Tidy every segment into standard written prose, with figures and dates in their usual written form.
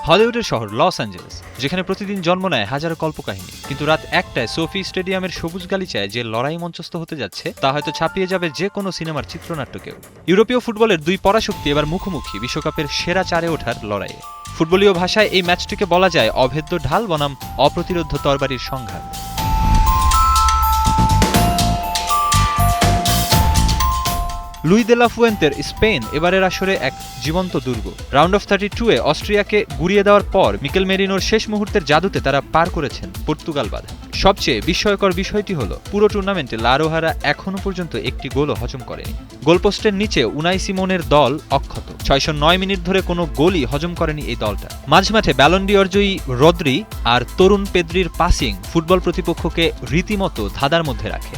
হলিউডের শহর Los Angeles, যেখানে প্রতিদিন জন্ম নেয় হাজারো কল্পকাহিনী, কিন্তু রাত 1টায় সোফি স্টেডিয়ামের সবুজ গালিচায় যে লড়াই মঞ্চস্থ হতে যাচ্ছে তা হয়তো ছাপিয়ে যাবে যে কোনো সিনেমার চিত্রনাট্যকেও। ইউরোপীয় ফুটবলের দুই পরাশক্তি এবার মুখোমুখি বিশ্বকাপের সেরা চারে ওঠার লড়াইয়ে। ফুটবলীয় ভাষায় এই ম্যাচটিকে বলা যায় অভেদ্য ঢাল বনাম অপ্রতিরোধ্য তরবারির সংঘাত। লুই দে লা ফুয়েন্তের স্পেন এবারের আসরে এক জীবন্ত দুর্গ। রাউন্ড অফ 32-এ অস্ট্রিয়াকে গুড়িয়ে দেওয়ার পর মিকেল মেরিনোর শেষ মুহূর্তের জাদুতে তারা পার করেছেন পর্তুগাল বাধা। সবচেয়ে বিস্ময়কর বিষয়টি হল পুরো টুর্নামেন্টে লা রোহারা এখনও পর্যন্ত একটি গোলও হজম করেনি। গোলপোস্টের নিচে উনাই সিমোনের দল অক্ষত। 609 মিনিট ধরে কোনো গোলই হজম করেনি এই দলটা। মাঝমাঠে ব্যালন ডি অর জয়ী রদ্রি আর তরুণ পেদ্রির পাসিং ফুটবল প্রতিপক্ষকে রীতিমতো ধাঁধার মধ্যে রাখে।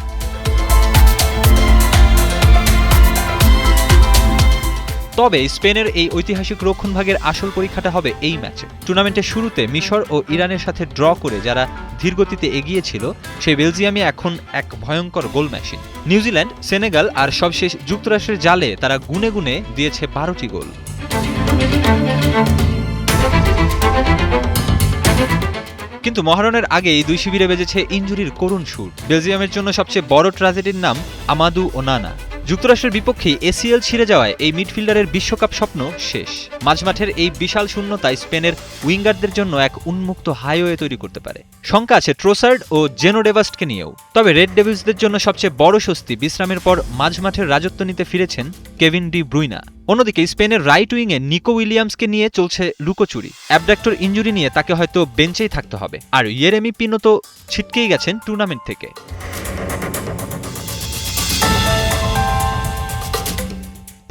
তবে স্পেনের এই ঐতিহাসিক রক্ষণভাগের আসল পরীক্ষাটা হবে এই ম্যাচে। টুর্নামেন্টের শুরুতে মিশর ও ইরানের সাথে ড্র করে যারা ধীরগতিতে এগিয়ে ছিল, সেই বেলজিয়ামই এখন এক ভয়ঙ্কর গোল মেশিন। নিউজিল্যান্ড, সেনেগাল আর সবশেষ যুক্তরাষ্ট্রের জালে তারা গুনে গুনে দিয়েছে 12টি গোল। কিন্তু মহারণের আগেই দুই শিবিরে বেজেছে ইনজুরির করুণ সুর। বেলজিয়ামের জন্য সবচেয়ে বড় ট্র্যাজেডির নাম আমাদু ওনানা। যুক্তরাষ্ট্রের বিপক্ষে এসিএল ছিঁড়ে যাওয়ায় এই মিডফিল্ডারের বিশ্বকাপ স্বপ্ন শেষ। মাঝমাঠের এই বিশাল শূন্যতায় স্পেনের উইঙ্গারদের জন্য এক উন্মুক্ত হাইওয়ে তৈরি করতে পারে। শঙ্কা আছে ট্রোসার্ড ও জেনো ডেভাস্টকে নিয়েও। তবে রেড ডেভিলসদের জন্য সবচেয়ে বড় স্বস্তি, বিশ্রামের পর মাঝমাঠের রাজত্ব নিতে ফিরেছেন কেভিন ডি ব্রুইনা। অন্যদিকে স্পেনের রাইট উইংয়ে নিকো উইলিয়ামসকে নিয়ে চলছে লুকোচুরি। অ্যাবডাক্টর ইনজুরি নিয়ে তাকে হয়তো বেঞ্চেই থাকতে হবে। আর ইয়েরেমি পিনো তো ছিটকেই গেছেন টুর্নামেন্ট থেকে।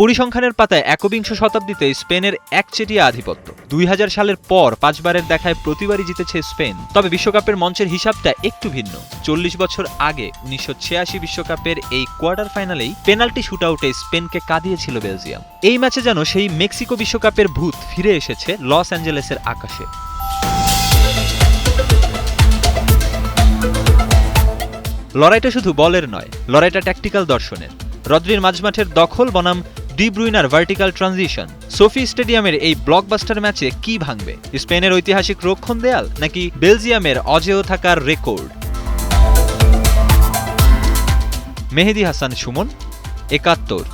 পরিসংখ্যানের পাতায় একবিংশ শতাব্দীতে স্পেনের একচেটিয়া আধিপত্য। 2000 সালের পর 5 বারের দেখায় প্রতিবারই জিতেছে স্পেন। তবে বিশ্বকাপের মঞ্চের হিসাবটা একটু ভিন্ন। 40 বছর আগে 1986 বিশ্বকাপের এই কোয়ার্টার ফাইনালেই পেনাল্টি শুটআউটে স্পেনকে কাঁদিয়েছিল বেলজিয়াম। এই ম্যাচে যেন সেই মেক্সিকো বিশ্বকাপের ভূত ফিরে এসেছে লস অ্যাঞ্জেলেসের আকাশে। লড়াইটা শুধু বলের নয়, লড়াইটা ট্যাকটিক্যাল দর্শনের। রদ্রির মাঝমাঠের দখল বনাম ডি ব্রুইনার ভার্টিক্যাল ট্রানজিশন। সোফি স্টেডিয়ামের এই ব্লকবাস্টার ম্যাচে কি ভাঙবে? স্পেনের ঐতিহাসিক রক্ষণ দেয়াল নাকি বেলজিয়ামের অজেয় থাকার রেকর্ড? মেহেদী হাসান সুমন, ৭১।